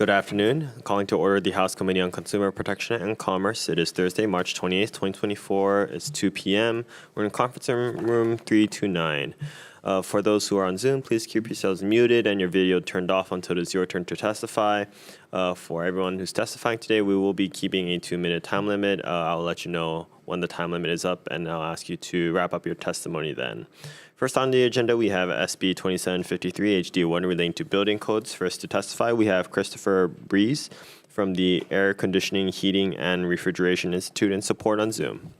Good afternoon. Calling to order the House Committee on Consumer Protection and Commerce. It is Thursday, March 28th, 2024. It's 2 p.m. We're in conference room 329. For those who are on Zoom, please keep yourselves muted and your video turned off until it is your turn to testify. For everyone who's testifying today, we will be keeping a 2-minute time limit. I'll let you know when the time limit is up, and I'll ask you to wrap up your testimony then. First on the agenda, we have SB 2753 HD1 relating to building codes. First to testify, we have Christopher Breeze from the Air Conditioning, Heating, and Refrigeration Institute in support on Zoom.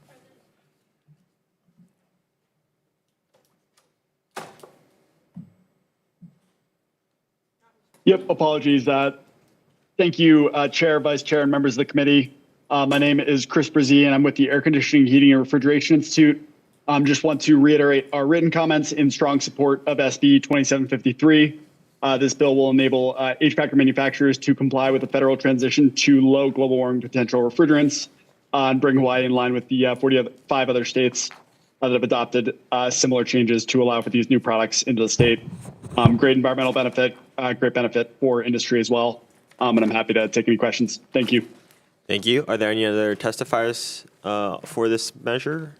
Yep, apologies. Thank you, Chair, Vice Chair, and members of the committee. My name is Chris Brzee, and I'm with the Air Conditioning, Heating, and Refrigeration Institute. Just want to reiterate our written comments in strong support of SB 2753. This bill will enable HVAC manufacturers to comply with the federal transition to low global warming potential refrigerants and bring Hawaii in line with the 45 other states that have adopted similar changes to allow for these new products into the state. Great environmental benefit, great benefit for industry as well. And I'm happy to take any questions. Thank you. Thank you. Are there any other testifiers for this measure?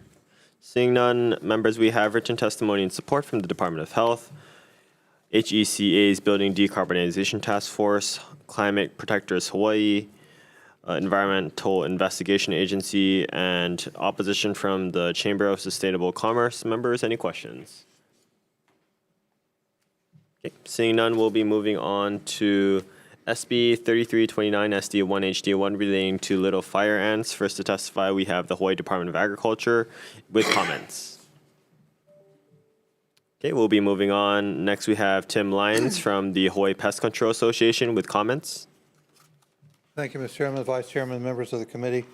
Seeing none, members, we have written testimony in support from the Department of Health, HECA's Building Decarbonization Task Force, Climate Protectors Hawaii, Environmental Investigation Agency, and opposition from the Chamber of Sustainable Commerce. Members, any questions? Okay. Seeing none, we'll be moving on to SB 3329 SD1 HD1 relating to little fire ants. First to testify, we have the Hawaii Department of Agriculture with comments. Okay, we'll be moving on. Next, we have Tim Lyons from the Hawaii Pest Control Association with comments. Thank you, Mr. Chairman, Vice Chairman, members of the committee.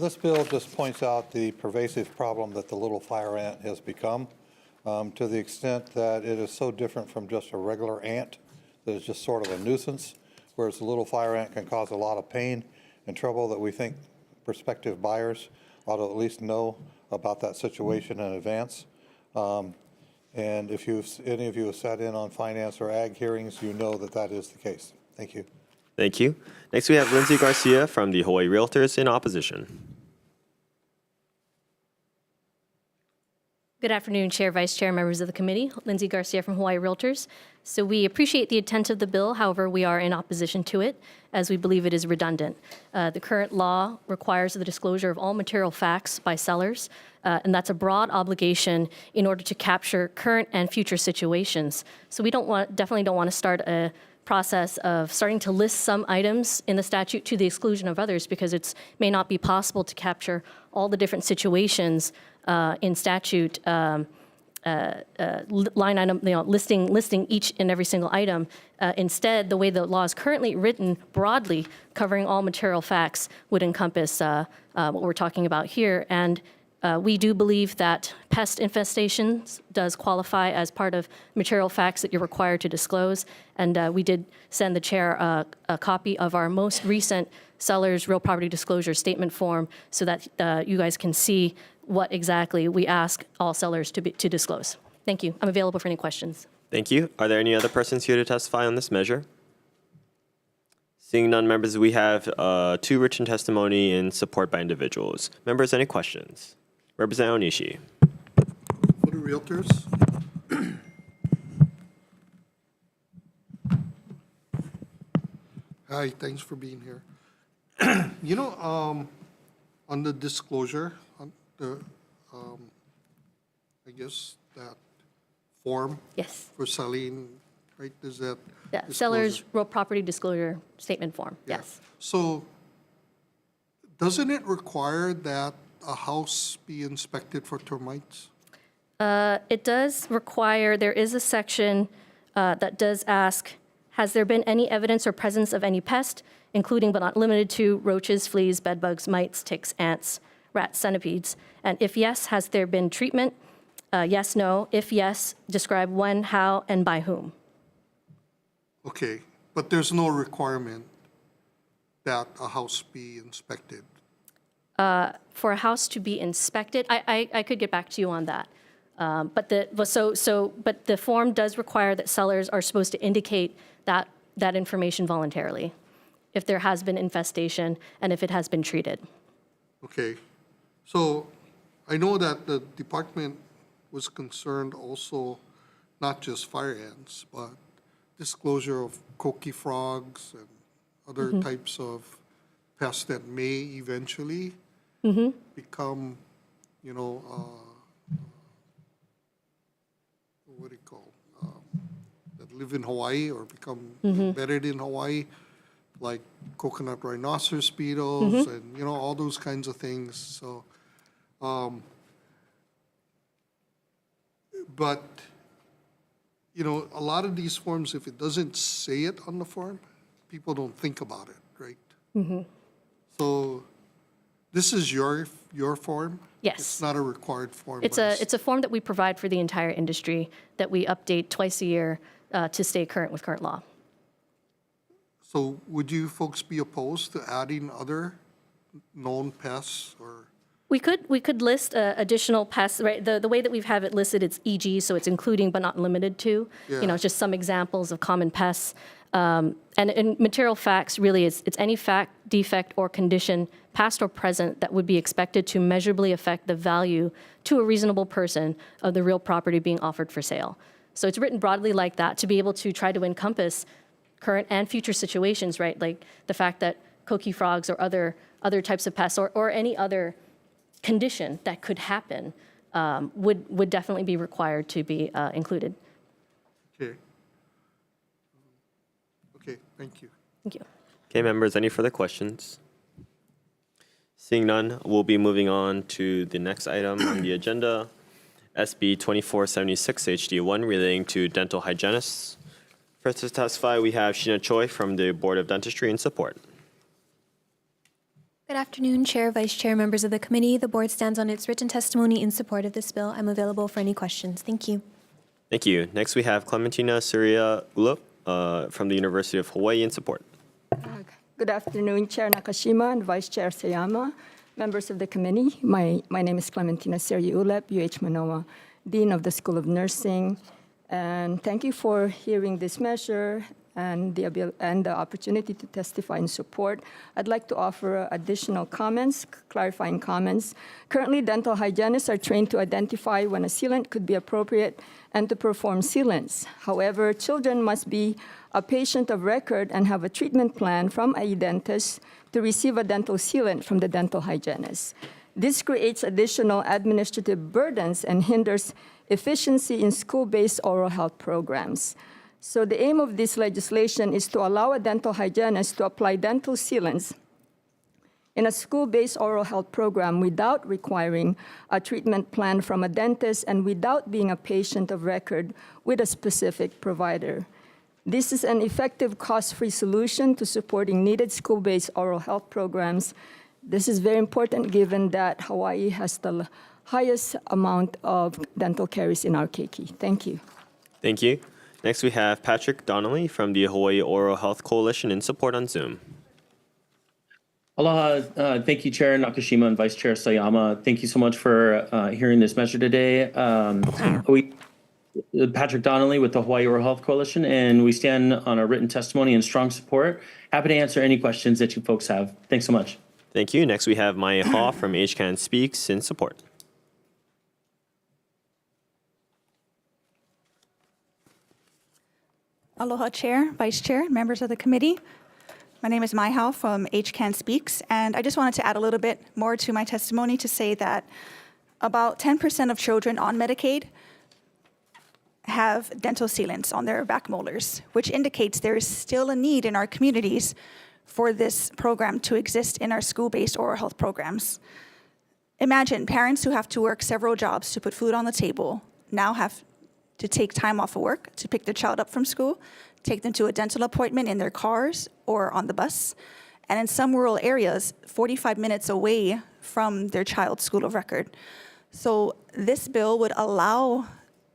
This bill just points out the pervasive problem that the little fire ant has become, to the extent that it is so different from just a regular ant that is just sort of a nuisance, whereas the little fire ant can cause a lot of pain and trouble that we think prospective buyers ought to at least know about that situation in advance. And if any of you have sat in on finance or ag hearings, you know that that is the case. Thank you. Thank you. Next, we have Lindsay Garcia from the Hawaii Realtors in opposition. Good afternoon, Chair, Vice Chair, members of the committee. Lindsay Garcia from Hawaii Realtors. So we appreciate the intent of the bill. However, we are in opposition to it as we believe it is redundant. The current law requires the disclosure of all material facts by sellers, and that's a broad obligation in order to capture current and future situations. So we definitely don't want to start a process of starting to list some items in the statute to the exclusion of others, because it may not be possible to capture all the different situations in statute line item, listing each and every single item. Instead, the way the law is currently written, broadly covering all material facts, would encompass what we're talking about here. And we do believe that pest infestations does qualify as part of material facts that you're required to disclose. And we did send the chair a copy of our most recent seller's real property disclosure statement form so that you guys can see what exactly we ask all sellers to disclose. Thank you. I'm available for any questions. Thank you. Are there any other persons here to testify on this measure? Seeing none, members, we have 2 written testimony in support by individuals. Members, any questions? Representative Onishi. For the Realtors. Hi, thanks for being here. You know, on the disclosure, on the, I guess that form Yes. for selling, right? Is that Yeah, disclosure? seller's real property disclosure statement form. Yeah. Yes. So doesn't it require that a house be inspected for termites? It does require, there is a section that does ask, has there been any evidence or presence of any pest, including but not limited to roaches, fleas, bedbugs, mites, ticks, ants, rats, centipedes? And if yes, has there been treatment? Yes, no. If yes, describe when, how, and by whom. Okay, but there's no requirement that a house be inspected. For a house to be inspected, I could get back to you on that. But the form does require that sellers are supposed to indicate that information voluntarily. if there has been infestation and if it has been treated. Okay. So I know that the department was concerned also, not just fire ants, but disclosure of coqui frogs and other types of pests that may eventually become, what do you call, that live in Hawaii or become embedded in Hawaii, like coconut rhinoceros beetles and, all those kinds of things. So, but, a lot of these forms, if it doesn't say it on the form, people don't think about it, right? So this is your form? Yes. It's not a required form? It's a form that we provide for the entire industry that we update twice a year to stay current with current law. So would you folks be opposed to adding other known pests or? We could list additional pests, right? The way that we have it listed, it's EG, so it's including but not limited to. Yeah. Just some examples of common pests. And in material facts, really, it's any fact, defect, or condition, past or present, that would be expected to measurably affect the value to a reasonable person of the real property being offered for sale. So it's written broadly like that to be able to try to encompass current and future situations, right? Like the fact that coqui frogs or other types of pests or any other condition that could happen would definitely be required to be included. Okay. Okay, thank you. Thank you. Okay, members, any further questions? Seeing none, we'll be moving on to the next item on the agenda, SB 2476 HD1 relating to dental hygienists. First to testify, we have Sheena Choi from the Board of Dentistry in support. Good afternoon, Chair, Vice Chair, members of the committee. The board stands on its written testimony in support of this bill. I'm available for any questions. Thank you. Thank you. Next, we have Clementina Surya Ulo from the University of Hawaii in support. Good afternoon, Chair Nakashima and Vice Chair Sayama, members of the committee. My name is Clementina Surya Ulep, UH Manoa, Dean of the School of Nursing. And thank you for hearing this measure and the opportunity to testify in support. I'd like to offer additional comments, clarifying comments. Currently, dental hygienists are trained to identify when a sealant could be appropriate and to perform sealants. However, children must be a patient of record and have a treatment plan from a dentist to receive a dental sealant from the dental hygienist. This creates additional administrative burdens and hinders efficiency in school-based oral health programs. So the aim of this legislation is to allow a dental hygienist to apply dental sealants in a school-based oral health program without requiring a treatment plan from a dentist and without being a patient of record with a specific provider. This is an effective cost-free solution to supporting needed school-based oral health programs. This is very important given that Hawaii has the highest amount of dental caries in our keiki. Thank you. Thank you. Next, we have Patrick Donnelly from the Hawaii Oral Health Coalition in support on Zoom. Aloha. Thank you, Chair Nakashima and Vice Chair Sayama. Thank you so much for hearing this measure today. Patrick Donnelly with the Hawaii Oral Health Coalition, and we stand on a written testimony in strong support. Happy to answer any questions that you folks have. Thanks so much. Thank you. Next, we have Maya Haw from HCAN Speaks in support. Aloha, Chair, Vice Chair, members of the committee. My name is Mai Hao from HCAN Speaks, and I just wanted to add a little bit more to my testimony to say that about 10% of children on Medicaid have dental sealants on their back molars, which indicates there is still a need in our communities for this program to exist in our school-based oral health programs. Imagine parents who have to work several jobs to put food on the table now have to take time off of work to pick their child up from school, take them to a dental appointment in their cars or on the bus, and in some rural areas, 45 minutes away from their child's school of record. So this bill would allow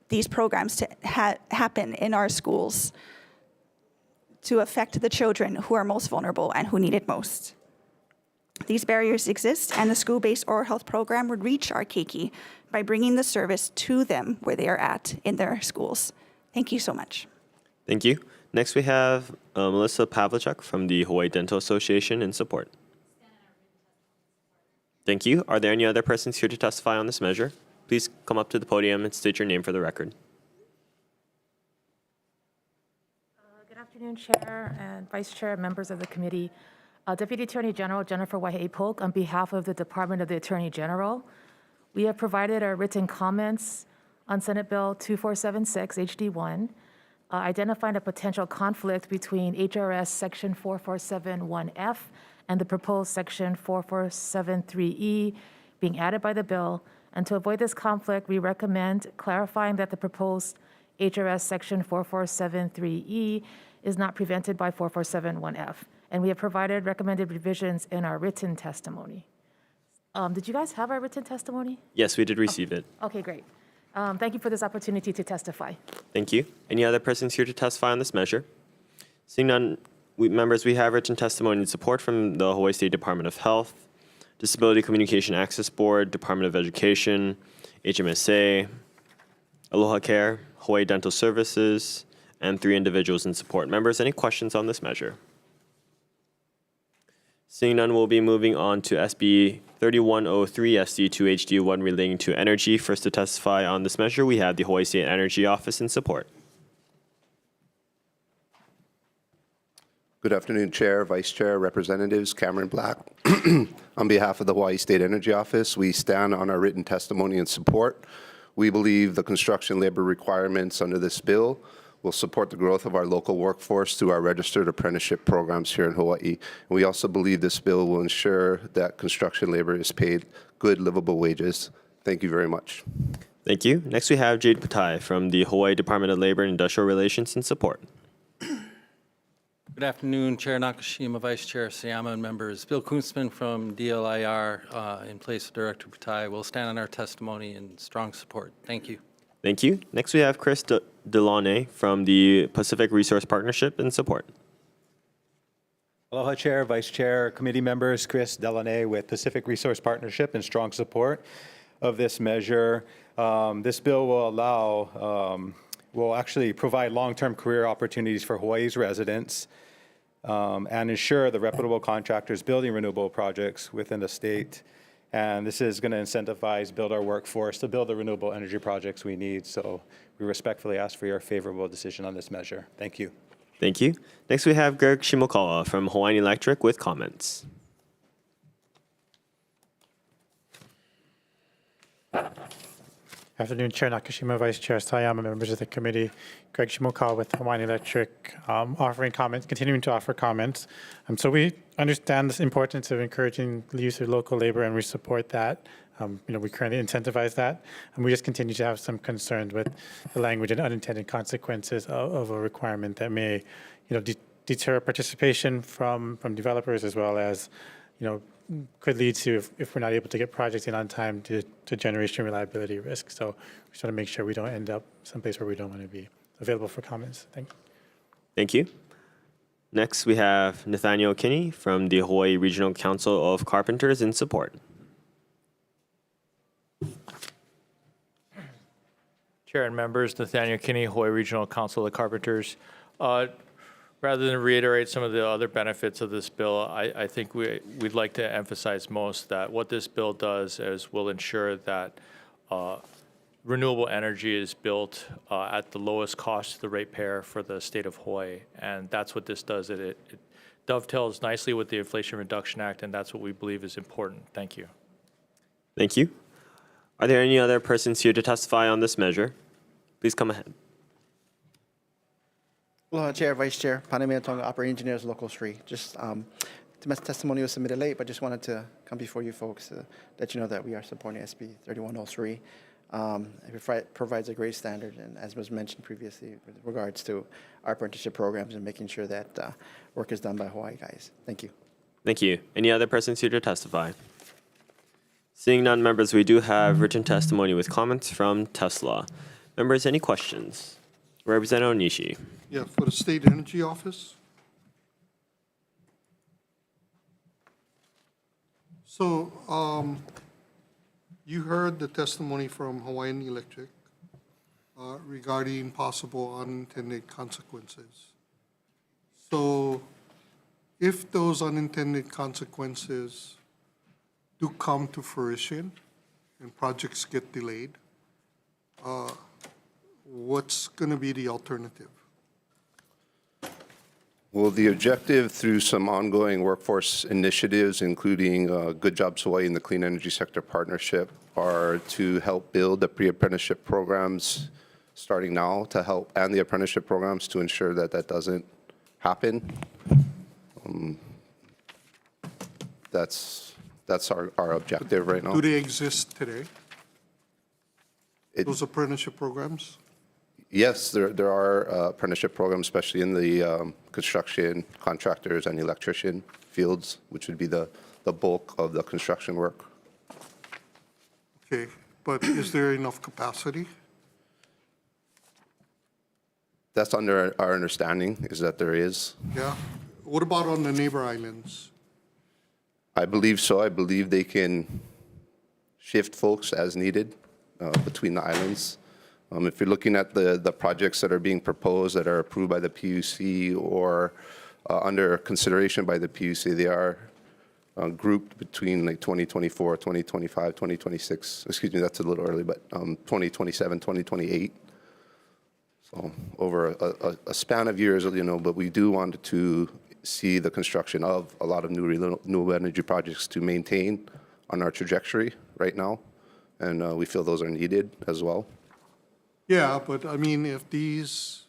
these programs to happen in our schools to affect the children who are most vulnerable and who need it most. These barriers exist, and the school-based oral health program would reach our keiki by bringing the service to them where they are at in their schools. Thank you so much. Thank you. Next, we have Melissa Pavlicek from the Hawaii Dental Association in support. Thank you. Are there any other persons here to testify on this measure? Please come up to the podium and state your name for the record. Good afternoon, Chair and Vice Chair, members of the committee. Deputy Attorney General Jennifer Waihee-Polk, on behalf of the Department of the Attorney General, we have provided our written comments on Senate Bill 2476 HD1, identifying a potential conflict between HRS Section 4471F and the proposed Section 4473E being added by the bill. And to avoid this conflict, we recommend clarifying that the proposed HRS Section 4473E is not prevented by 4471F. And we have provided recommended revisions in our written testimony. Did you guys have our written testimony? Yes, we did receive it. Okay, great. Thank you for this opportunity to testify. Thank you. Any other persons here to testify on this measure? Seeing none, members, we have written testimony in support from the Hawaii State Department of Health, Disability Communication Access Board, Department of Education, HMSA, Aloha Care, Hawaii Dental Services, and 3 individuals in support. Members, any questions on this measure? Seeing none, we'll be moving on to SB 3103 SD2 HD1 relating to energy. First to testify on this measure, we have the Hawaii State Energy Office in support. Good afternoon, Chair, Vice Chair, Representatives, Cameron Black. On behalf of the Hawaii State Energy Office, we stand on our written testimony in support. We believe the construction labor requirements under this bill will support the growth of our local workforce through our registered apprenticeship programs here in Hawaii. And we also believe this bill will ensure that construction labor is paid good, livable wages. Thank you very much. Thank you. Next, we have Jade Patai from the Hawaii Department of Labor and Industrial Relations in support. Good afternoon, Chair Nakashima, Vice Chair Sayama, and members. Bill Kunstman from DLIR, in place of Director Patai, will stand on our testimony in strong support. Thank you. Thank you. Next, we have Chris Delaunay from the Pacific Resource Partnership in support. Aloha, Chair, Vice Chair, committee members. Chris Delaunay with Pacific Resource Partnership in strong support of this measure. This bill will actually provide long-term career opportunities for Hawaii's residents and ensure the reputable contractors building renewable projects within the state. And this is going to incentivize, build our workforce to build the renewable energy projects we need. So we respectfully ask for your favorable decision on this measure. Thank you. Thank you. Next, we have Greg Shimokawa from Hawaiian Electric with comments. Afternoon, Chair Nakashima, Vice Chair Sayama, members of the committee. Greg Shimokawa with Hawaiian Electric, offering comments, continuing to offer comments. So we understand the importance of encouraging the use of local labor, and we support that. We currently incentivize that, and we just continue to have some concerns with the language and unintended consequences of a requirement that may, deter participation from developers, as well as, could lead to, if we're not able to get projects in on time, to generation reliability risk. So we just want to make sure we don't end up someplace where we don't want to be. Available for comments. Thank you. Thank you. Next, we have Nathaniel Kinney from the Hawaii Regional Council of Carpenters in support. Chair and members, Nathaniel Kinney, Hawaii Regional Council of Carpenters. Rather than reiterate some of the other benefits of this bill, I think we'd like to emphasize most that what this bill does is will ensure that renewable energy is built at the lowest cost to the ratepayer for the state of Hawaii. And that's what this does. It dovetails nicely with the Inflation Reduction Act, and that's what we believe is important. Thank you. Thank you. Are there any other persons here to testify on this measure? Please come ahead. Aloha, Chair, Vice Chair, Panamea Tonga Operating Engineers, Local 3. The testimony was submitted late, but just wanted to come before you folks to let you know that we are supporting SB 3103. It provides a great standard, and as was mentioned previously, with regards to our apprenticeship programs and making sure that work is done by Hawaii guys. Thank you. Thank you. Any other persons here to testify? Seeing none, members, we do have written testimony with comments from Tesla. Members, any questions? Representative Onishi. Yeah, for the State Energy Office. So you heard the testimony from Hawaiian Electric regarding possible unintended consequences. So if those unintended consequences do come to fruition and projects get delayed, what's going to be the alternative? Well, the objective through some ongoing workforce initiatives, including Good Jobs Hawaii and the Clean Energy Sector Partnership, are to help build the pre-apprenticeship programs starting now to help, and the apprenticeship programs to ensure that that doesn't happen. That's our objective right now. Do they exist today, It- those apprenticeship programs? Yes, there are apprenticeship programs, especially in the construction, contractors, and electrician fields, which would be the bulk of the construction work. Okay, but is there enough capacity? That's under our understanding, is that there is. Yeah. What about on the neighbor islands? I believe so. I believe they can shift folks as needed between the islands. If you're looking at the projects that are being proposed that are approved by the PUC or under consideration by the PUC, they are grouped between like 2024, 2025, 2026. Excuse me, that's a little early, but 2027, 2028. So over a span of years, but we do want to see the construction of a lot of new renewable energy projects to maintain on our trajectory right now. And we feel those are needed as well. Yeah, but I mean, if these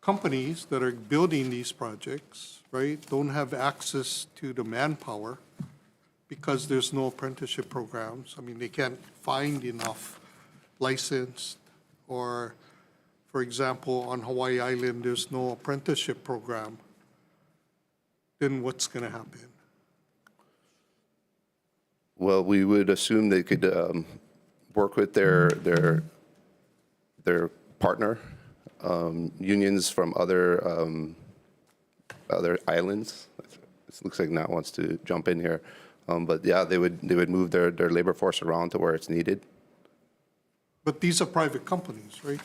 companies that are building these projects, right, don't have access to the manpower because there's no apprenticeship programs, I mean, they can't find enough licensed, or, for example, on Hawaii Island, there's no apprenticeship program, then what's going to happen? Well, we would assume they could work with their partner unions from other islands. It looks like Nat wants to jump in here, but yeah, they would move their labor force around to where it's needed. But these are private companies, right?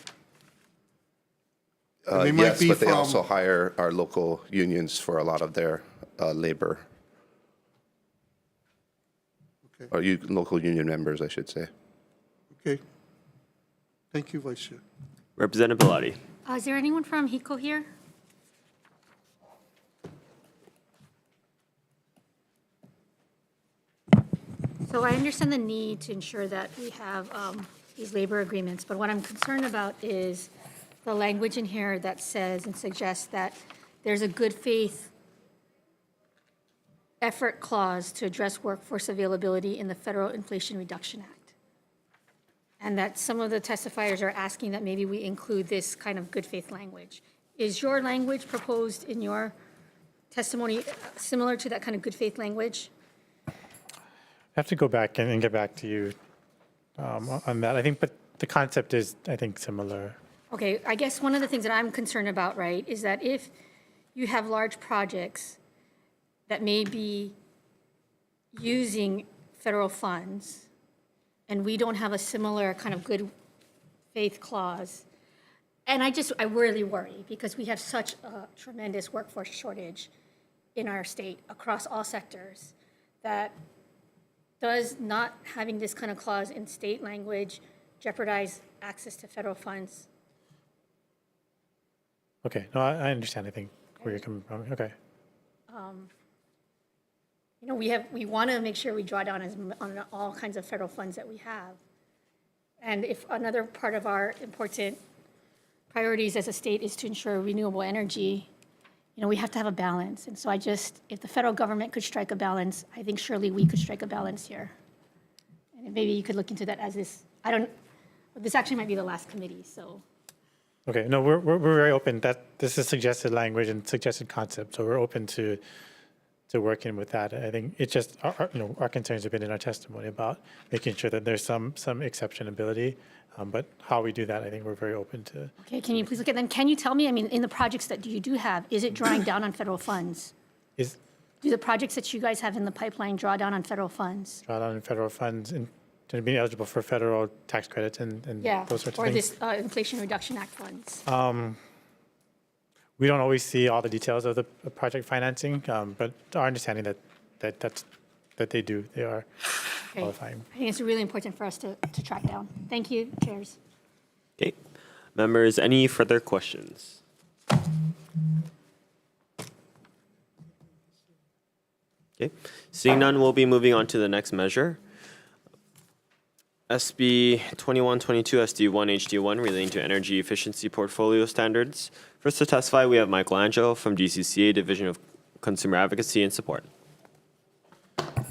They might Yes, be but they from- also hire our local unions for a lot of their labor. Okay. Or local union members, I should say. Okay. Thank you, Vice Chair. Representative Bellotti. Is there anyone from HECO here? So I understand the need to ensure that we have these labor agreements, but what I'm concerned about is the language in here that says and suggests that there's a good faith effort clause to address workforce availability in the Federal Inflation Reduction Act. And that some of the testifiers are asking that maybe we include this kind of good faith language. Is your language proposed in your testimony similar to that kind of good faith language? I have to go back and get back to you on that. I think, but the concept is, I think, similar. Okay, I guess one of the things that I'm concerned about, right, is that if you have large projects that may be using federal funds, and we don't have a similar kind of good faith clause, and I really worry, because we have such a tremendous workforce shortage in our state across all sectors, that does not having this kind of clause in state language jeopardize access to federal funds? Okay, no, I understand, I think, where you're coming from. Okay. You know, we want to make sure we draw down on all kinds of federal funds that we have. And if another part of our important priorities as a state is to ensure renewable energy, you know, we have to have a balance. And so if the federal government could strike a balance, I think surely we could strike a balance here. And maybe you could look into that as this actually might be the last committee, so. Okay, no, we're very open. This is suggested language and suggested concept, so we're open to working with that. I think it's just our concerns have been in our testimony about making sure that there's some exceptionability, but how we do that, I think we're very open to. Okay, can you please look at them? Can you tell me, I mean, in the projects that you do have, is it drawing down on federal funds? Do the projects that you guys have in the pipeline draw down on federal funds? Draw down on federal funds and to be eligible for federal tax credits and Yeah, those sorts of or things. this Inflation Reduction Act funds? we don't always see all the details of the project financing, but our understanding that they do, they are Okay. qualifying. I think it's really important for us to track down. Thank you, chairs. Okay. Members, any further questions? Okay. Seeing none, we'll be moving on to the next measure. SB 2122 SD1 HD1 relating to energy efficiency portfolio standards. First to testify, we have Michelangelo from DCCA Division of Consumer Advocacy and Support.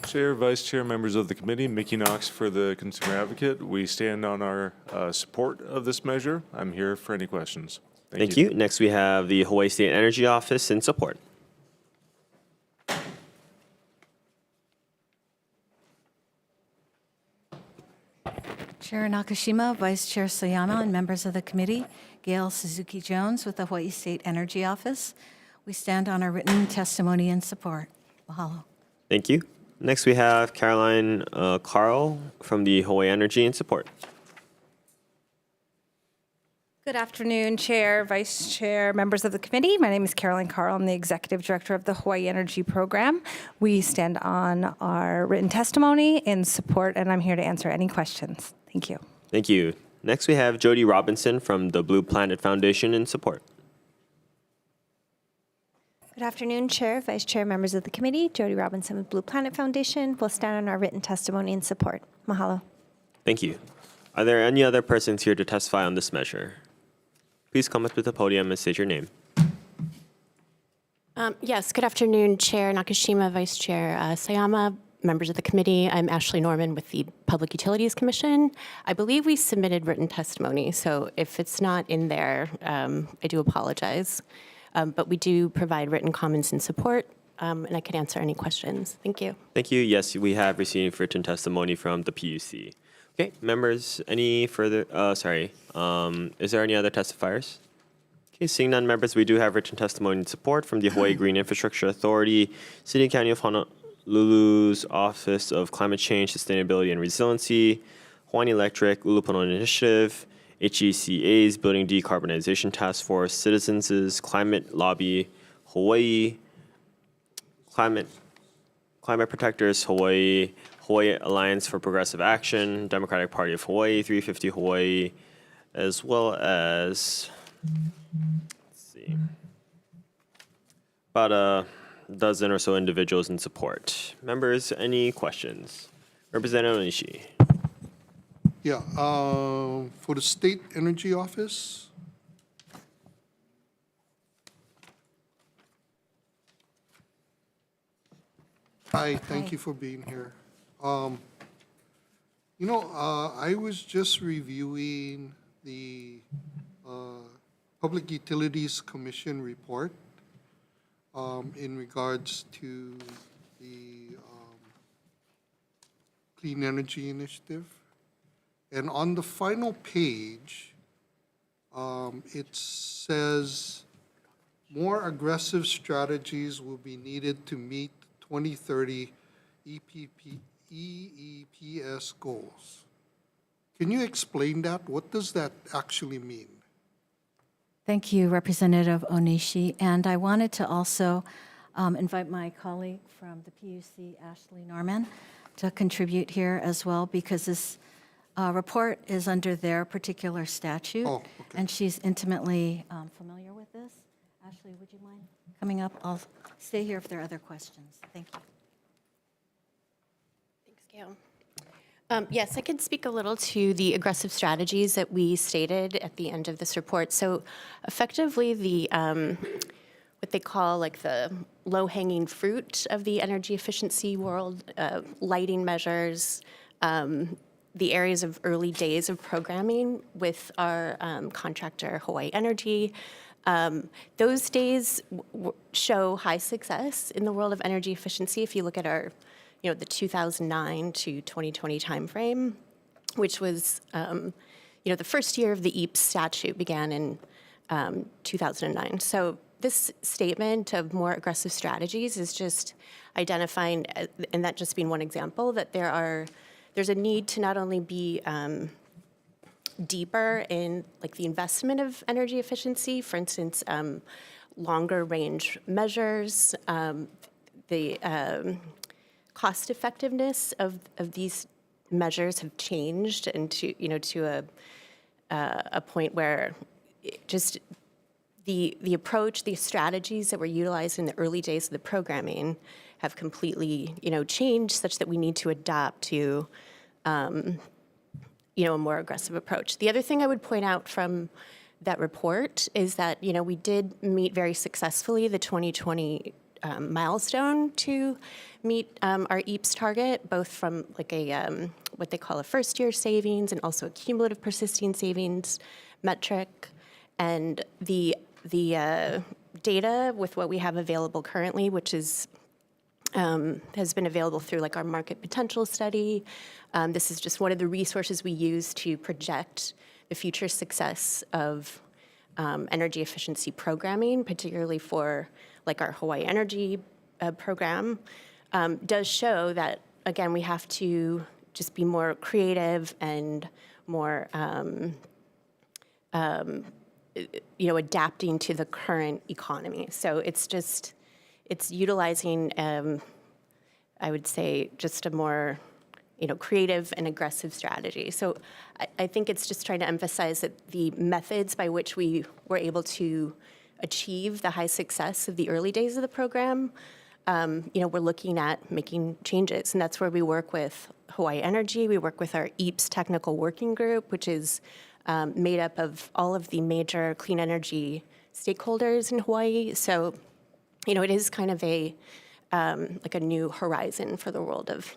Chair, Vice Chair, members of the committee, Mickey Knox for the Consumer Advocate. We stand on our support of this measure. I'm here for any questions. Thank you. Next, we have the Hawaii State Energy Office in support. Chair Nakashima, Vice Chair Sayama, and members of the committee, Gail Suzuki-Jones with the Hawaii State Energy Office. We stand on our written testimony in support. Mahalo. Thank you. Next, we have Caroline Carl from the Hawaii Energy in support. Good afternoon, Chair, Vice Chair, members of the committee. My name is Caroline Carl. I'm the Executive Director of the Hawaii Energy Program. We stand on our written testimony in support, and I'm here to answer any questions. Thank you. Thank you. Next, we have Jody Robinson from the Blue Planet Foundation in support. Good afternoon, Chair, Vice Chair, members of the committee. Jody Robinson with Blue Planet Foundation. We'll stand on our written testimony in support. Mahalo. Thank you. Are there any other persons here to testify on this measure? Please come up to the podium and state your name. Yes, good afternoon, Chair Nakashima, Vice Chair Sayama, members of the committee. I'm Ashley Norman with the Public Utilities Commission. I believe we submitted written testimony, so if it's not in there, I do apologize. But we do provide written comments in support, and I can answer any questions. Thank you. Thank you. Yes, we have received written testimony from the PUC. Okay, members, any further, is there any other testifiers? Okay, seeing none, members, we do have written testimony in support from the Hawaii Green Infrastructure Authority, City and County of Honolulu's Office of Climate Change, Sustainability and Resiliency, Hawaiian Electric, Ulupono Initiative, HECA's Building Decarbonization Task Force, Citizens' Climate Lobby, Hawaii, Climate Protectors, Hawaii Alliance for Progressive Action, Democratic Party of Hawaii, 350 Hawaii, as well as, about a dozen or so individuals in support. Members, any questions? Representative Onishi. Yeah, for the State Energy Office. Hi, thank you for being here. I was just reviewing the Public Utilities Commission report in regards to the Clean Energy Initiative. And on the final page, it says more aggressive strategies will be needed to meet 2030 EEPS goals. Can you explain that? What does that actually mean? Thank you, Representative Onishi. And I wanted to also invite my colleague from the PUC, Ashley Norman, to contribute here as well, because this report is under their particular statute. Oh, okay. And she's intimately familiar with this. Ashley, would you mind coming up? I'll stay here if there are other questions. Thank you. Thanks, Gail. Yes, I could speak a little to the aggressive strategies that we stated at the end of this report. So effectively, the what they call like the low-hanging fruit of the energy efficiency world, lighting measures, the areas of early days of programming with our contractor, Hawaii Energy. Those days show high success in the world of energy efficiency. If you look at our, the 2009 to 2020 timeframe, which was, the first year of the EEPS statute began in 2009. So this statement of more aggressive strategies is just identifying, and that just being one example, that there's a need to not only be deeper in like the investment of energy efficiency, for instance, longer range measures, the cost effectiveness of these measures have changed, and to a point where just the approach, the strategies that were utilized in the early days of the programming have completely, changed, such that we need to adapt to, a more aggressive approach. The other thing I would point out from that report is that, we did meet very successfully the 2020 milestone to meet our EAPS target, both from like a what they call a first-year savings and also a cumulative persisting savings metric. And the data with what we have available currently, which is has been available through like our market potential study. This is just one of the resources we use to project the future success of energy efficiency programming, particularly for like our Hawaii Energy program, does show that, again, we have to just be more creative and more, adapting to the current economy. So it's utilizing, I would say, just a more, creative and aggressive strategy. So I think it's just trying to emphasize that the methods by which we were able to achieve the high success of the early days of the program, we're looking at making changes. And that's where we work with Hawaii Energy. We work with our EAPS technical working group, which is made up of all of the major clean energy stakeholders in Hawaii. So, it is kind of like a new horizon for the world of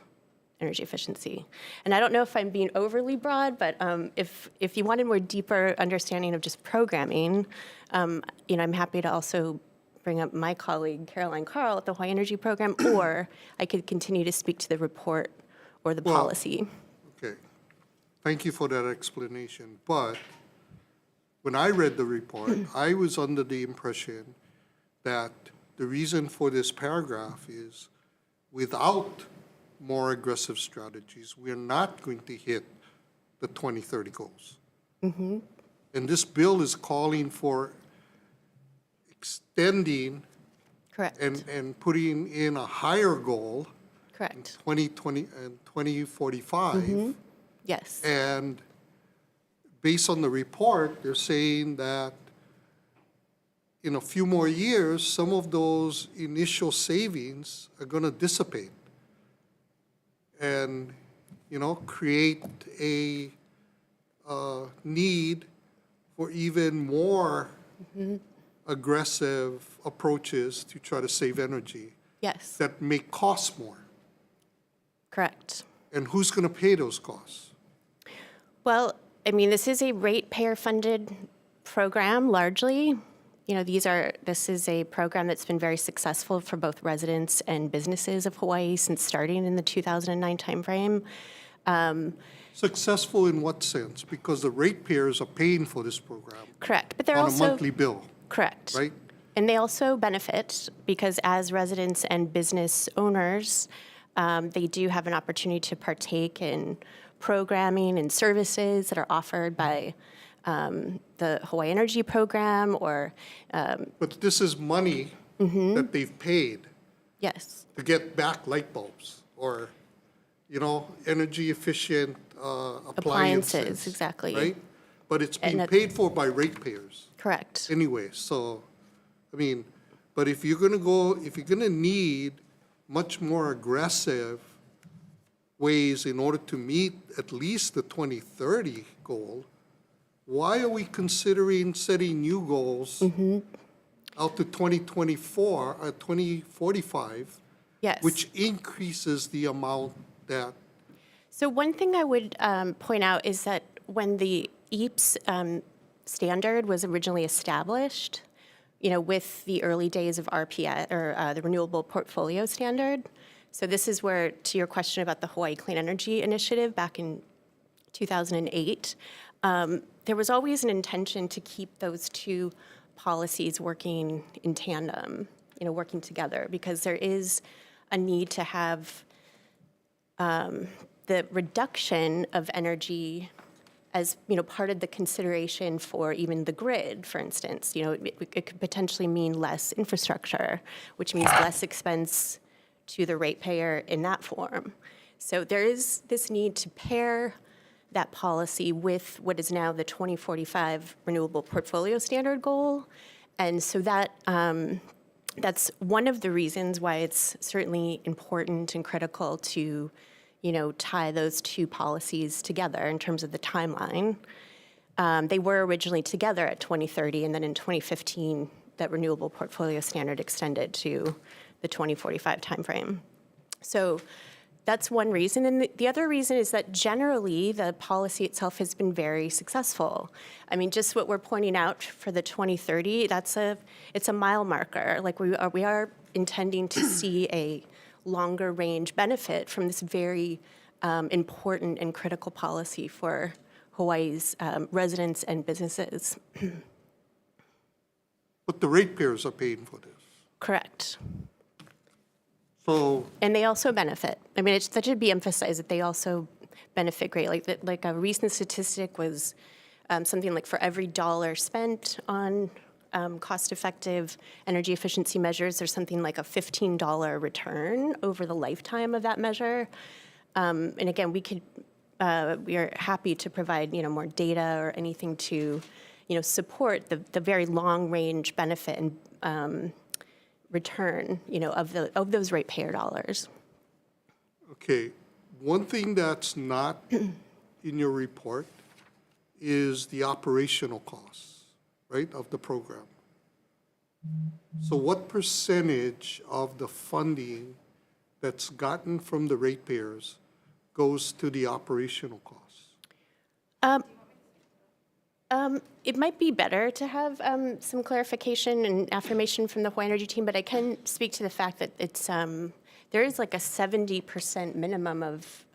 energy efficiency. And I don't know if I'm being overly broad, but if you wanted more deeper understanding of just programming, I'm happy to also bring up my colleague, Caroline Carl, at the Hawaii Energy Program, or I could continue to speak to the report or the policy. Okay. Thank you for that explanation. But when I read the report, I was under the impression that the reason for this paragraph is without more aggressive strategies, we're not going to hit the 2030 goals. Mm-hmm. And this bill is calling for extending Correct. and putting in a higher goal, Correct. 2020 and 2045. Mm-hmm. Yes. And based on the report, they're saying that in a few more years, some of those initial savings are going to dissipate and, create a need for even more aggressive approaches to try to save energy. Yes. That may cost more. Correct. And who's going to pay those costs? Well, this is a ratepayer-funded program largely. This is a program that's been very successful for both residents and businesses of Hawaii since starting in the 2009 timeframe. Successful in what sense? Because the ratepayers are paying for this program. Correct, but they're on also a monthly bill. Correct. Right? And they also benefit because as residents and business owners, they do have an opportunity to partake in programming and services that are offered by the Hawaii Energy Program or... But this is money that they've paid. Yes. To get back light bulbs or, energy efficient appliances. Exactly. Right? But it's being paid for by ratepayers. Correct. Anyway, so, but if you're going to need much more aggressive ways in order to meet at least the 2030 goal, why are we considering setting new goals out to 2024 or 2045, yes, which increases the amount that... So one thing I would point out is that when the EAPS standard was originally established, with the early days of RPS, or the Renewable Portfolio Standard, so this is where, to your question about the Hawaii Clean Energy Initiative back in 2008, there was always an intention to keep those two policies working in tandem, working together, because there is a need to have the reduction of energy as part of the consideration for even the grid, for instance. It could potentially mean less infrastructure, which means less expense to the ratepayer in that form. So there is this need to pair that policy with what is now the 2045 Renewable Portfolio Standard goal. And so that's one of the reasons why it's certainly important and critical to tie those two policies together in terms of the timeline. They were originally together at 2030, and then in 2015, that Renewable Portfolio Standard extended to the 2045 timeframe. So that's one reason. And the other reason is that generally the policy itself has been very successful. I mean, just what we're pointing out for the 2030, it's a mile marker. Like we are intending to see a longer range benefit from this very important and critical policy for Hawaii's residents and businesses. But the ratepayers are paying for this. Correct. So, and they also benefit. I mean, that should be emphasized that they also benefit greatly. Like a recent statistic was something like for every dollar spent on cost-effective energy efficiency measures, there's something like a $15 return over the lifetime of that measure. And again, we are happy to provide more data or anything to support the very long-range benefit and return of those ratepayer dollars. okay, one thing that's not in your report is the operational costs, right, of the program. So what percentage of the funding that's gotten from the ratepayers goes to the operational costs? It might be better to have some clarification and affirmation from the Hawaii Energy team, but I can speak to the fact that it's there is like a 70% minimum of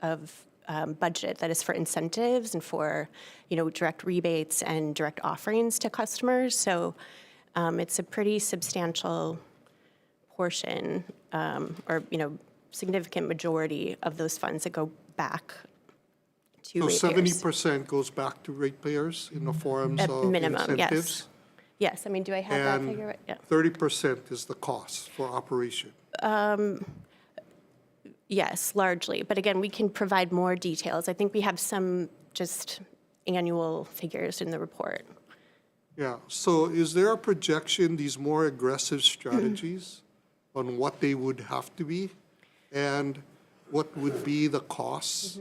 budget that is for incentives and for direct rebates and direct offerings to customers. So it's a pretty substantial portion or significant majority of those funds that go back to So ratepayers. 70% goes back to ratepayers in the forms of Minimum, incentives? yes. I mean, do I have that And figure? Yeah. 30% is the cost for operation. Yes, largely. But again, we can provide more details. I think we have some just annual figures in the report. Yeah, so is there a projection, these more aggressive strategies, on what they would have to be? And what would be the costs?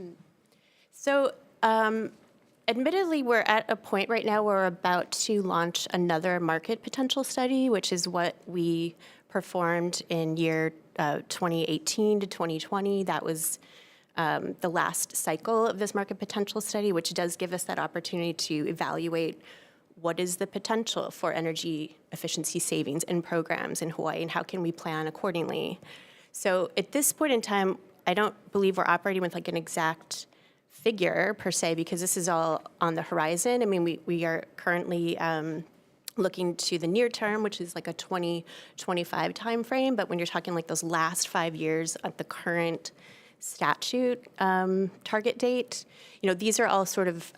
So admittedly, we're at a point right now where we're about to launch another market potential study, which is what we performed in year 2018 to 2020. That was the last cycle of this market potential study, which does give us that opportunity to evaluate what is the potential for energy efficiency savings in programs in Hawaii, and how can we plan accordingly. So at this point in time, I don't believe we're operating with like an exact figure per se, because this is all on the horizon. I mean, we are currently looking to the near term, which is like a 2025 timeframe. But when you're talking like those last 5 years at the current statute target date, these are all sort of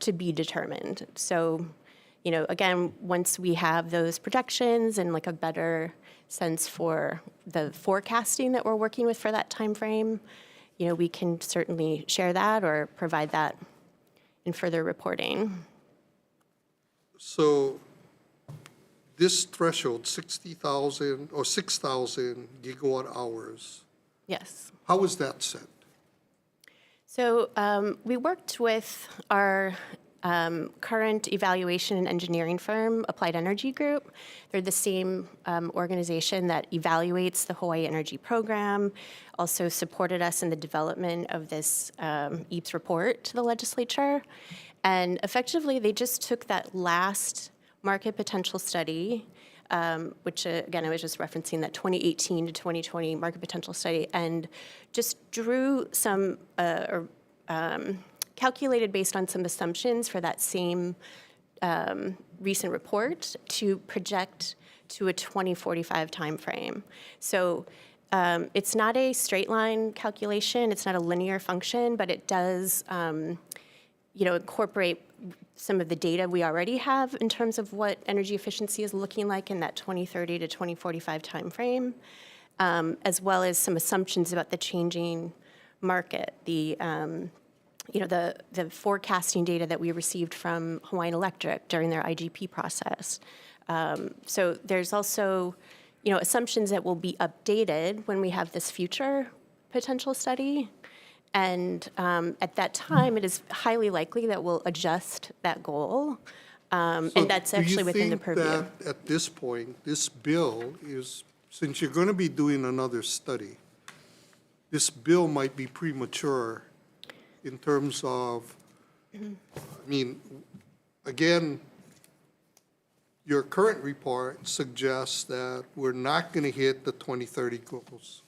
to be determined. So, again, once we have those projections and like a better sense for the forecasting that we're working with for that timeframe, we can certainly share that or provide that in further reporting. So this threshold, 60,000 or 6,000 gigawatt hours, Yes. how is that set? So we worked with our current evaluation and engineering firm, Applied Energy Group. They're the same organization that evaluates the Hawaii Energy Program, also supported us in the development of this EAPS report to the legislature. And effectively, they just took that last market potential study, which again, I was just referencing that 2018 to 2020 market potential study, and just drew some, calculated based on some assumptions for that same recent report to project to a 2045 timeframe. So it's not a straight line calculation, it's not a linear function, but it does incorporate some of the data we already have in terms of what energy efficiency is looking like in that 2030 to 2045 timeframe, as well as some assumptions about the changing market, the forecasting data that we received from Hawaiian Electric during their IGP process. So there's also, assumptions that will be updated when we have this future potential study. And at that time, it is highly likely that we'll adjust that goal. And that's actually within the purview. Do you think that at this point, this bill is, since you're going to be doing another study, this bill might be premature in terms of, again, your current report suggests that we're not going to hit the 2030 goals.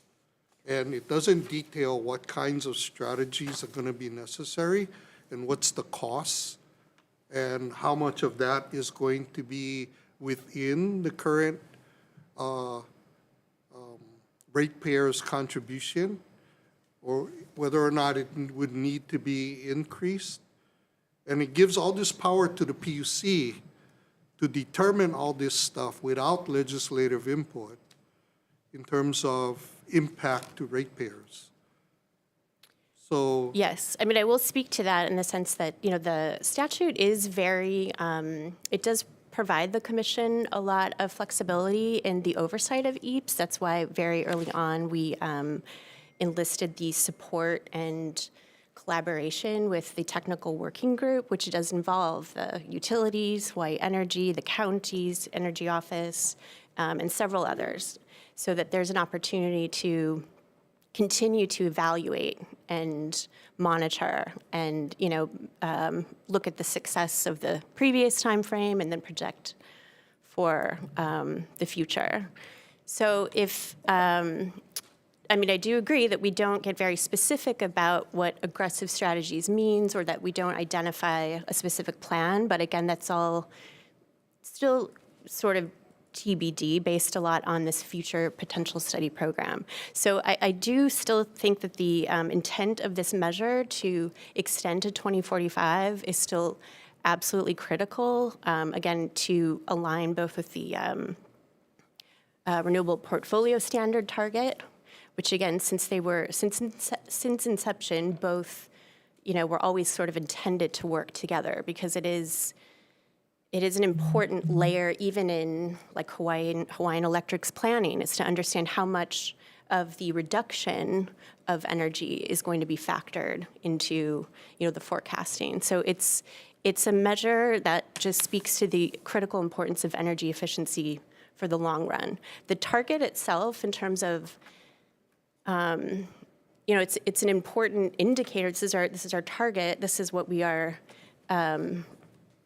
And it doesn't detail what kinds of strategies are going to be necessary and what's the cost and how much of that is going to be within the current ratepayers' contribution, or whether or not it would need to be increased. And it gives all this power to the PUC to determine all this stuff without legislative input in terms of impact to ratepayers. So yes, I will speak to that in the sense that the statute is very. It does provide the commission a lot of flexibility in the oversight of EAPs. That's why very early on we enlisted the support and collaboration with the technical working group, which does involve the utilities, Hawaii Energy, the county's energy office, and several others, so that there's an opportunity to continue to evaluate and monitor and look at the success of the previous time frame and then project for the future. So if I do agree that we don't get very specific about what aggressive strategies means, or that we don't identify a specific plan, but again, that's all still sort of TBD, based a lot on this future potential study program. So I do still think that the intent of this measure to extend to 2045 is still absolutely critical, again, to align both with the renewable portfolio standard target, which again, since inception, both were always sort of intended to work together, because it is an important layer, even in like Hawaiian Electric's planning, is to understand how much of the reduction of energy is going to be factored into the forecasting. So it's a measure that just speaks to the critical importance of energy efficiency for the long run. The target itself, in terms of it's an important indicator. This is our target. This is what we are.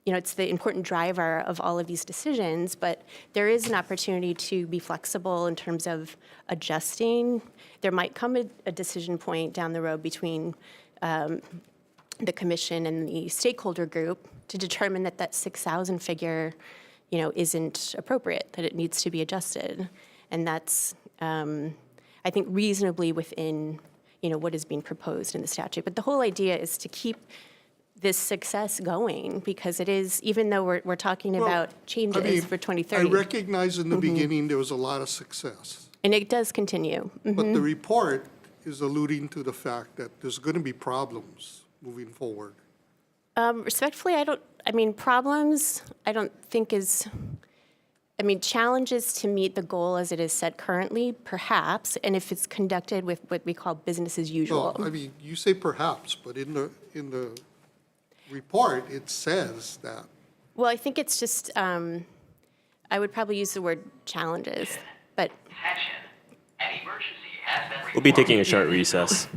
It's the important driver of all of these decisions, but there is an opportunity to be flexible in terms of adjusting. There might come a decision point down the road between the commission and the stakeholder group to determine that 6,000 figure, isn't appropriate, that it needs to be adjusted. And that's, I think, reasonably within, what is being proposed in the statute. But the whole idea is to keep this success going, because it is, even though we're talking about changes for 2030. I recognize in the beginning there was a lot of success. And it does continue. But the report is alluding to the fact that there's going to be problems moving forward. Respectfully, problems, I don't think challenges to meet the goal as it is set currently, perhaps, and if it's conducted with what we call business as usual. Well, you say perhaps, but in the report, it says that. Well, I think it's just, I would probably use the word challenges, but. We'll be taking a short recess.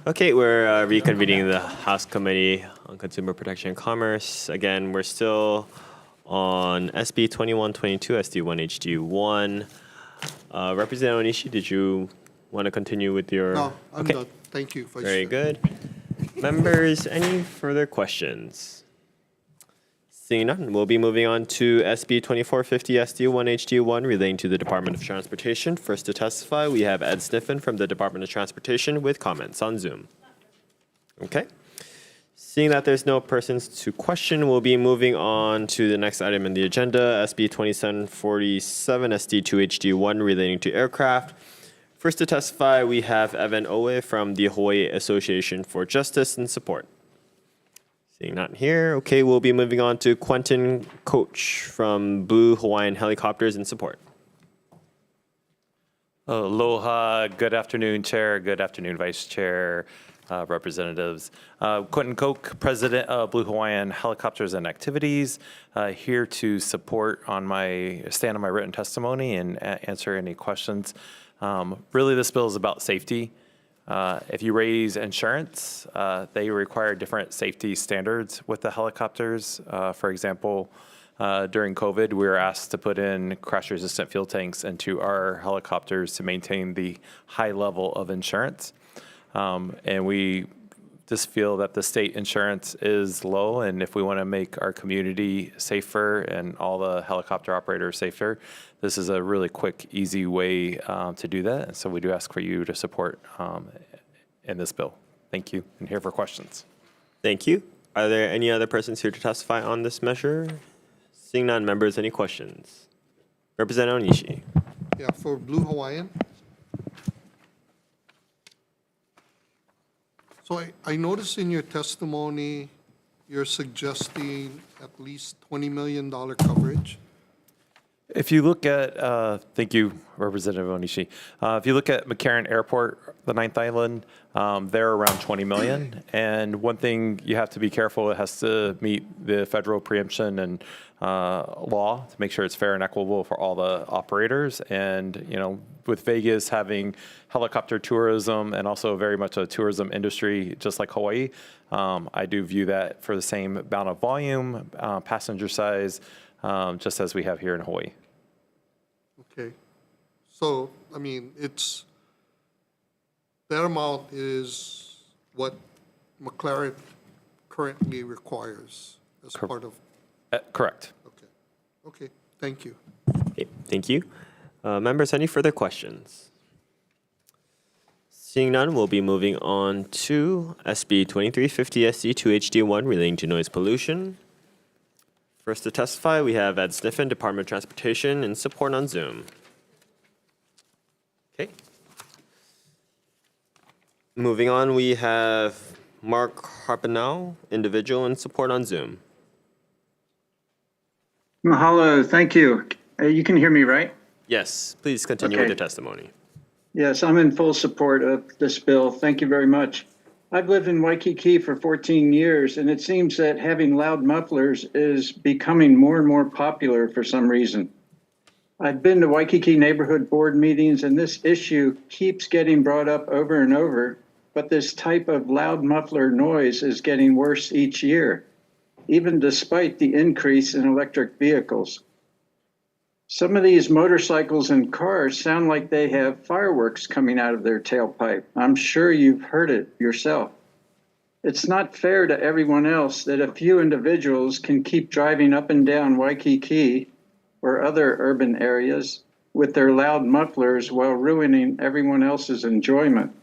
Okay, we're reconvening the House Committee on Consumer Protection and Commerce. Again, we're still on SB 2122, SD1, HD1. Representative Onishi, did you want to continue with your? No, I'm done. Thank you, Vice Very Chair. good. Members, any further questions? Seeing none, we'll be moving on to SB 2450, SD1, HD1 relating to the Department of Transportation. First to testify, we have Ed Sniffen from the Department of Transportation with comments on Zoom. Okay. Seeing that there's no persons to question, we'll be moving on to the next item in the agenda, SB 2747, SD2HD1 relating to aircraft. First to testify, we have Evan Owe from the Hawaii Association for Justice and Support. Seeing not here, okay, we'll be moving on to Quentin Coach from Blue Hawaiian Helicopters and Support. Aloha, good afternoon, Chair, good afternoon, Vice Chair, representatives. Quentin Koch, President of Blue Hawaiian Helicopters and Activities, here to stand on my written testimony and answer any questions. Really, this bill is about safety. If you raise insurance, they require different safety standards with the helicopters. For example, during COVID, we were asked to put in crash-resistant fuel tanks into our helicopters to maintain the high level of insurance. And we just feel that the state insurance is low, and if we want to make our community safer and all the helicopter operators safer, this is a really quick, easy way to do that. And so we do ask for you to support in this bill. Thank you, and here for questions. Thank you. Are there any other persons here to testify on this measure? Seeing none, members, any questions? Representative Onishi. Yeah, for Blue Hawaiian. So I noticed in your testimony, you're suggesting at least $20 million coverage. If you look at, thank you, Representative Onishi. If you look at McCarran Airport, the 9th Island, they're around 20 million. And one thing you have to be careful, it has to meet the federal preemption and law to make sure it's fair and equitable for all the operators. And, you know, with Vegas having helicopter tourism and also very much a tourism industry, just like Hawaii, I do view that for the same amount of volume, passenger size, just as we have here in Hawaii. Okay. So, I mean, that amount is what McLaren currently requires as part of. Correct. Okay. Okay. Thank you. Okay, thank you. Members, any further questions? Seeing none, we'll be moving on to SB 2350 SD2HD1 relating to noise pollution. First to testify, we have Ed Sniffen, Department of Transportation, and support on Zoom. Okay. Moving on, we have Mark Harpenau, individual, and support on Zoom. Mahalo, thank you. You can hear me, right? Yes, please continue with your testimony. Yes, I'm in full support of this bill. Thank you very much. I've lived in Waikiki for 14 years, and it seems that having loud mufflers is becoming more and more popular for some reason. I've been to Waikiki neighborhood board meetings, and this issue keeps getting brought up over and over, but this type of loud muffler noise is getting worse each year, even despite the increase in electric vehicles. Some of these motorcycles and cars sound like they have fireworks coming out of their tailpipe. I'm sure you've heard it yourself. It's not fair to everyone else that a few individuals can keep driving up and down Waikiki or other urban areas with their loud mufflers while ruining everyone else's enjoyment.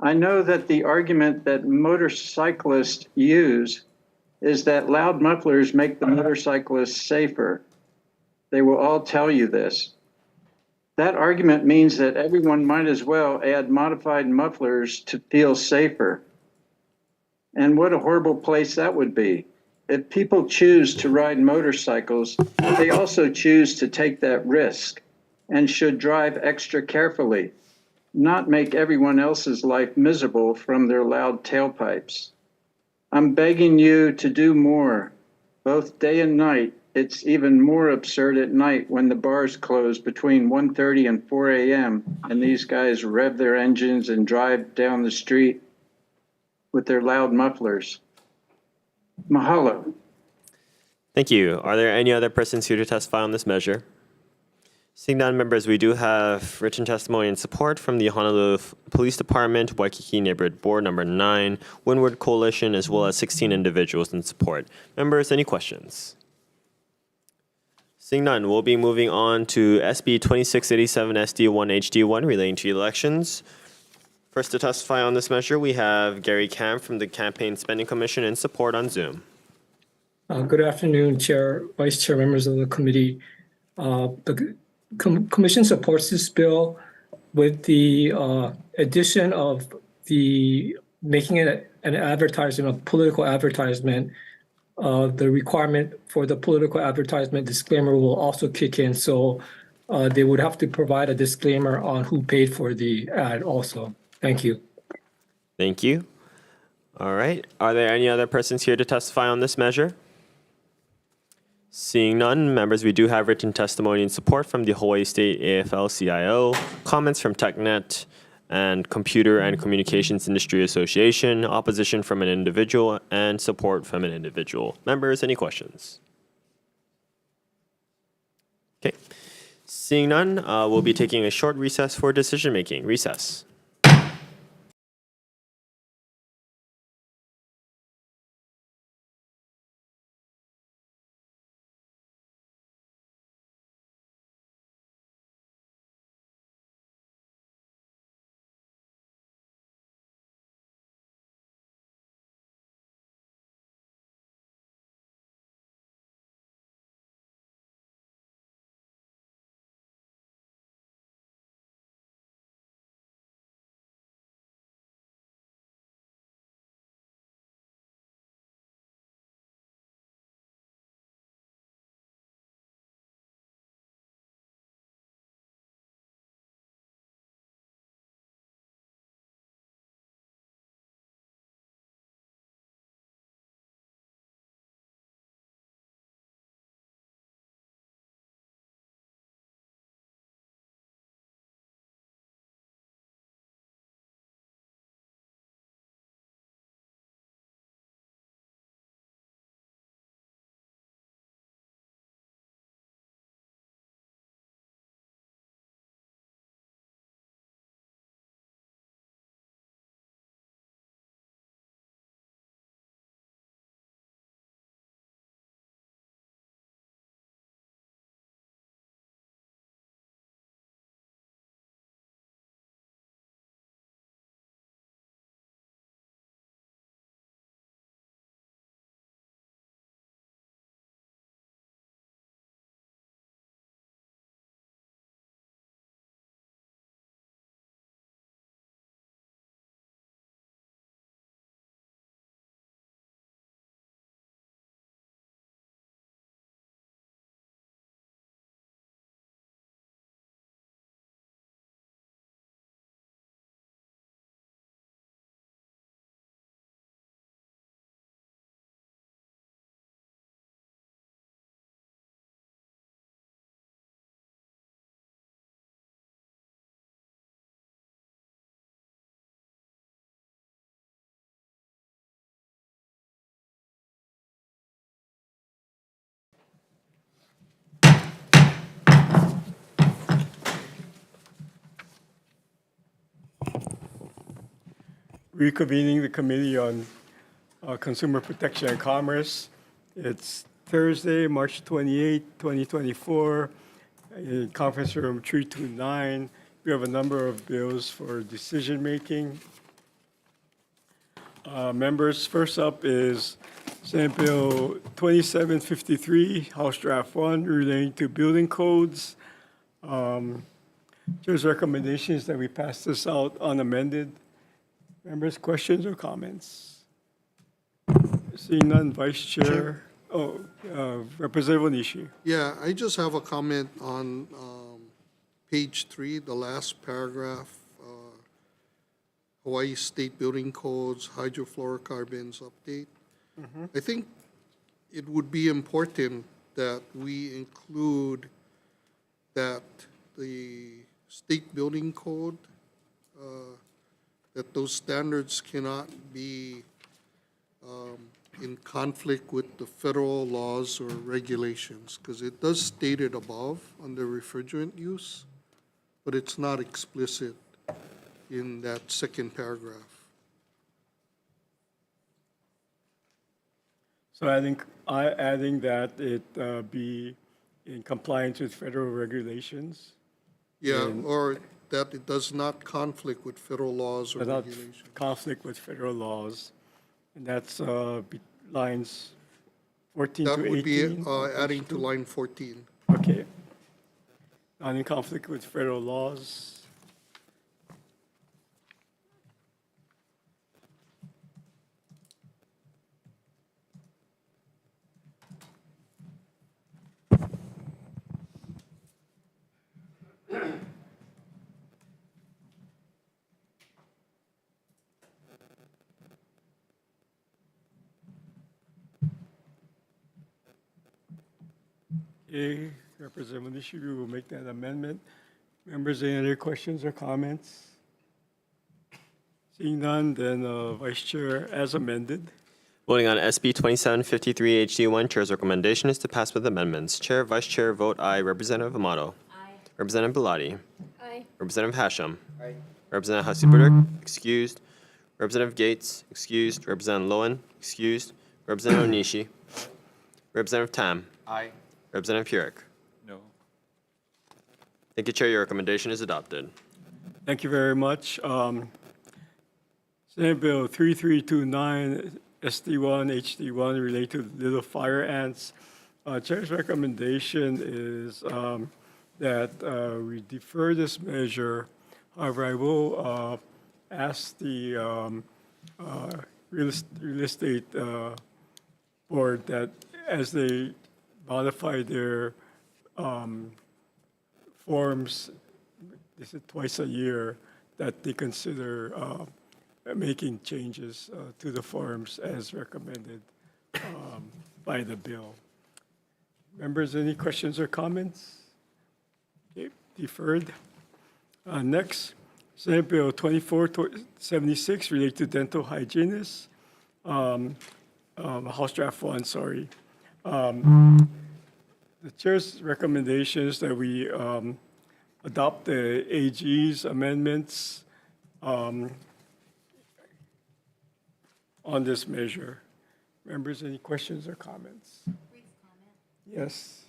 I know that the argument that motorcyclists use is that loud mufflers make the motorcyclists safer. They will all tell you this. That argument means that everyone might as well add modified mufflers to feel safer. And what a horrible place that would be. If people choose to ride motorcycles, they also choose to take that risk and should drive extra carefully, not make everyone else's life miserable from their loud tailpipes. I'm begging you to do more, both day and night, it's even more absurd at night when the bars close between 1:30 and 4 a.m. and these guys rev their engines and drive down the street with their loud mufflers. Mahalo. Thank you. Are there any other persons here to testify on this measure? Seeing none, members, we do have written testimony and support from the Honolulu Police Department, Waikiki Neighborhood Board Number 9, Windward Coalition, as well as 16 individuals in support. Members, any questions? Seeing none, we'll be moving on to SB 2687 SD1 HD1 relating to elections. First to testify on this measure, we have Gary Camp from the Campaign Spending Commission in support on Zoom. Good afternoon, Chair, Vice Chair, members of the committee. The Commission supports this bill with the addition of the making it an advertisement, a political advertisement. The requirement for the political advertisement disclaimer will also kick in, so they would have to provide a disclaimer on who paid for the ad also. Thank you. Thank you. All right. Are there any other persons here to testify on this measure? Seeing none, members, we do have written testimony and support from the Hawaii State AFL-CIO, comments from TechNet and Computer and Communications Industry Association, opposition from an individual, and support from an individual. Members, any questions? Okay. Seeing none, we'll be taking a short recess for decision-making. Recess. Reconvening the Committee on Consumer Protection and Commerce. It's Thursday, March 28, 2024, in Conference Room 329. We have a number of bills for decision-making. Members, first up is Senate Bill 2753, House Draft 1, relating to building codes. Chair's recommendation is that we pass this out unamended. Members, questions or comments? Seeing none, Vice Chair. Representative Onishi. Yeah, I just have a comment on page 3, the last paragraph, Hawaii State Building Codes, hydrofluorocarbons update. I think it would be important that we include that the state building code, that those standards cannot be in conflict with the federal laws or regulations, because it does state it above under refrigerant use, but it's not explicit in that second paragraph. So adding that it be in compliance with federal regulations. Yeah, and or that it does not conflict with federal laws or without regulations. conflict with federal laws. And that's lines 14 That to 18. would be on page adding to 2. line 14. Okay. Not in conflict with federal laws. Okay, Representative Onishi will make that amendment. Members, any other questions or comments? Seeing none, then Vice Chair as amended. Voting on SB 2753 HD1, Chair's recommendation is to pass with amendments. Chair, Vice Chair vote aye. Representative Amato. Aye. Representative Belatti. Aye. Representative Hashem. Aye. Representative Hasi-Burdick, excused. Representative Gates, excused. Representative Lowen, excused. Representative Onishi. Representative Tam. Aye. Representative Burek. No. Thank you, Chair. Your recommendation is adopted. Thank you very much. Senate Bill 3329, SD1, HD1 related to little fire ants. Chair's recommendation is that we defer this measure. However, I will ask the real estate board that as they modify their forms, this is twice a year, that they consider making changes to the forms as recommended by the bill. Members, any questions or comments? Okay, deferred. Next, Senate Bill 2476 related to dental hygienists. House Draft 1, sorry. The Chair's recommendation is that we adopt the AG's amendments on this measure. Members, any questions or comments? Yes.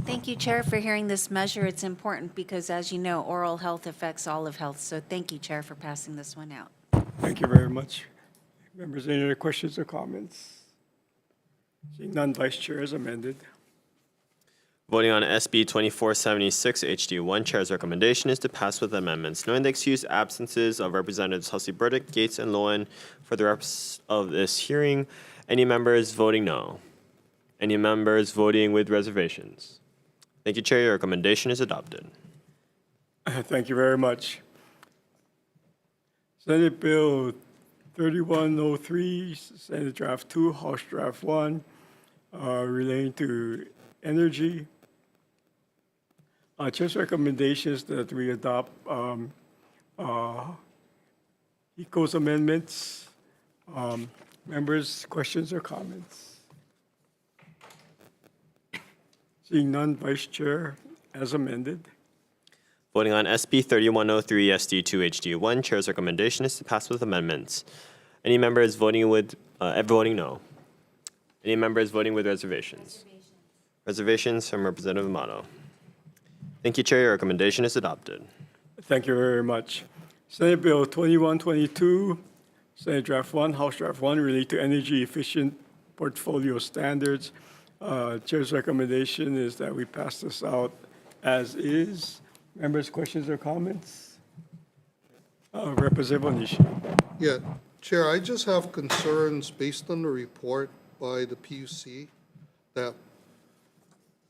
Thank you, Chair, for hearing this measure. It's important because, as you know, oral health affects all of health. So thank you, Chair, for passing this one out. Thank you very much. Members, any other questions or comments? Seeing none, Vice Chair as amended. Voting on SB 2476 HD1, Chair's recommendation is to pass with amendments. Knowing the excused absences of Representatives Hasi-Burdick, Gates, and Lowen for the rest of this hearing, any members voting no? Any members voting with reservations? Thank you, Chair. Your recommendation is adopted. Thank you very much. Senate Bill 3103, Senate Draft 2, House Draft 1, relating to energy. Chair's recommendation is that we adopt ECO's amendments. Members, questions or comments? Seeing none, Vice Chair as amended. Voting on SB 3103 SD2 HD1, Chair's recommendation is to pass with amendments. Any members voting with voting no? Any members voting with reservations? Reservations from Representative Amato. Thank you, Chair. Your recommendation is adopted. Thank you very much. Senate Bill 2122, Senate Draft 1, House Draft 1, related to energy efficient portfolio standards. Chair's recommendation is that we pass this out as is. Members, questions or comments? Representative Onishi. Yeah, Chair, I just have concerns based on the report by the PUC that,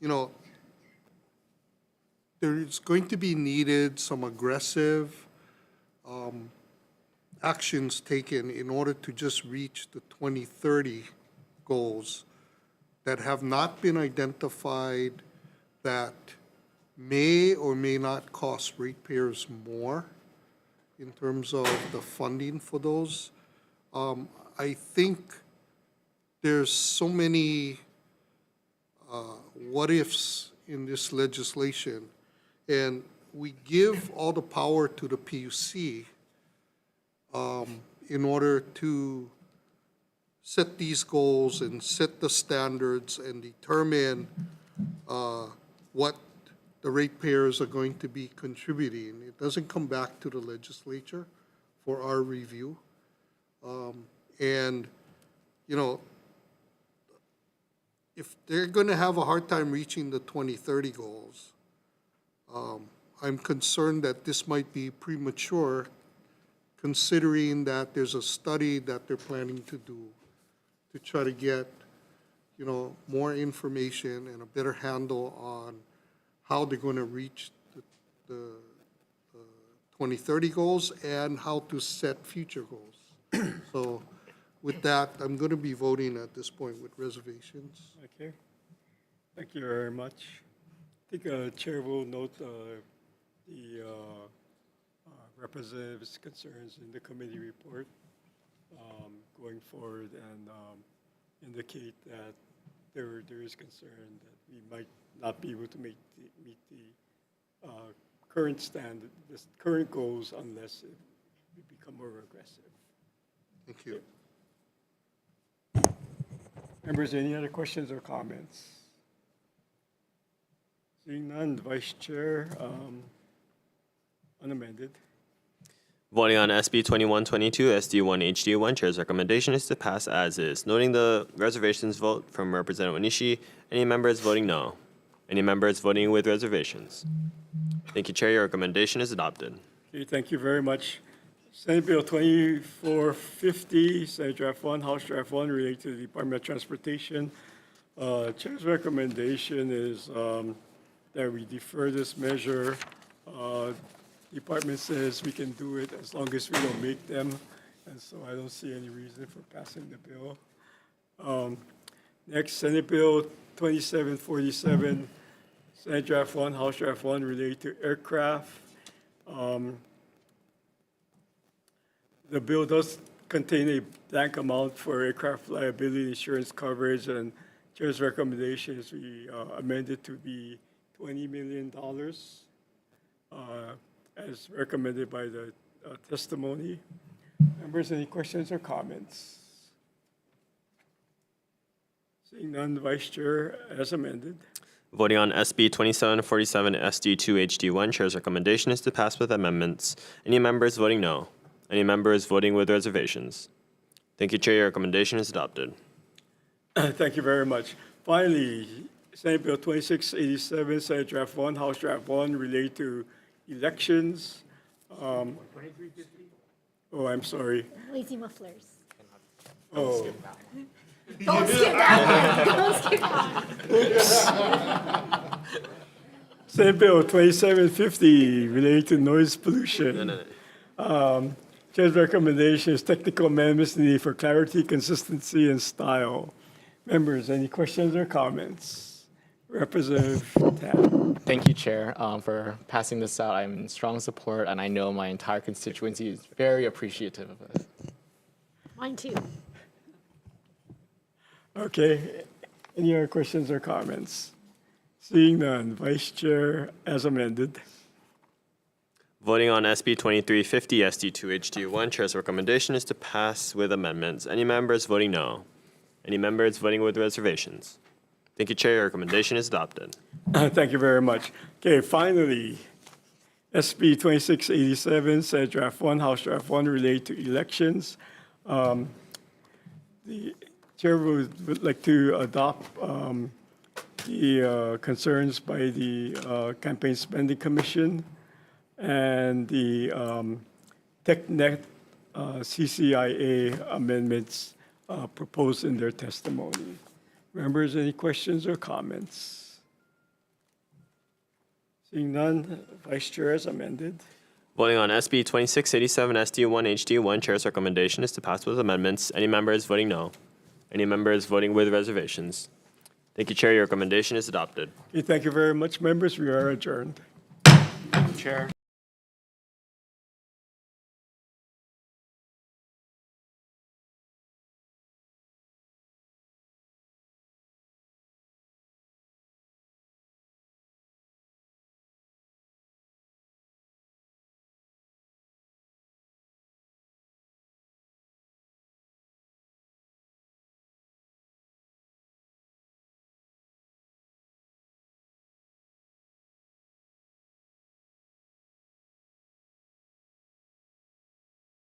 you know, there's going to be needed some aggressive actions taken in order to just reach the 2030 goals that have not been identified that may or may not cost ratepayers more in terms of the funding for those. I think there's so many what-ifs in this legislation, and we give all the power to the PUC in order to set these goals and set the standards and determine what the ratepayers are going to be contributing. It doesn't come back to the legislature for our review. And, you know, if they're going to have a hard time reaching the 2030 goals, I'm concerned that this might be premature, considering that there's a study that they're planning to do to try to get, you know, more information and a better handle on how they're going to reach the 2030 goals and how to set future goals. So with that, I'm going to be voting at this point with reservations. Okay. Thank you very much. I think Chair will note the representative's concerns in the committee report going forward, and indicate that there is concern that we might not be able to meet the current standard, the current goals, unless we become more aggressive. Thank you. Members, any other questions or comments? Seeing none, the Vice Chair, unamended. Voting on SB 2122 SD1 HD1, Chair's recommendation is to pass as is. Noting the reservations vote from Representative Onishi, any members voting no? Any members voting with reservations? Thank you, Chair. Your recommendation is adopted. Okay, thank you very much. Senate Bill 2450, Senate Draft 1, House Draft 1, related to the Department of Transportation. Chair's recommendation is that we defer this measure. Department says we can do it as long as we don't make them, and so I don't see any reason for passing the bill. Next, Senate Bill 2747, Senate Draft 1, House Draft 1, related to aircraft. The bill does contain a blank amount for aircraft liability insurance coverage, and Chair's recommendation is we amend it to be $20 million. As recommended by the testimony. Members, any questions or comments? Seeing none, Vice Chair, as amended. Voting on SB 2747 SD2 HD1, Chair's recommendation is to pass with amendments. Any members voting no? Any members voting with reservations? Thank you, Chair. Your recommendation is adopted. Thank you very much. Finally, Senate Bill 2687, Senate Draft 1, House Draft 1, related to elections. Oh, I'm sorry. Lazy mufflers. Oh. Don't skip that one. Don't skip that one. Senate Bill 2750, related to noise pollution. Chair's recommendation is technical amendments needed for clarity, consistency, and style. Members, any questions or comments? Representative Tan. Thank you, Chair, for passing this out. I'm in strong support, and I know my entire constituency is very appreciative of this. Mine too. Okay. Any other questions or comments? Seeing none, Vice Chair, as amended. Voting on SB 2350 SD2 HD1, Chair's recommendation is to pass with amendments. Any members voting no? Any members voting with reservations? Thank you, Chair. Your recommendation is adopted. Thank you very much. Okay, finally, SB 2687, Senate Draft 1, House Draft 1, related to elections. The Chair would like to adopt the concerns by the Campaign Spending Commission and the TechNet CCIA amendments proposed in their testimony. Members, any questions or comments? Seeing none, Vice Chair as amended. Voting on SB 2687 SD1 HD1, Chair's recommendation is to pass with amendments. Any members voting no? Any members voting with reservations? Thank you, Chair. Your recommendation is adopted. Okay, thank you very much, members. We are adjourned. Chair.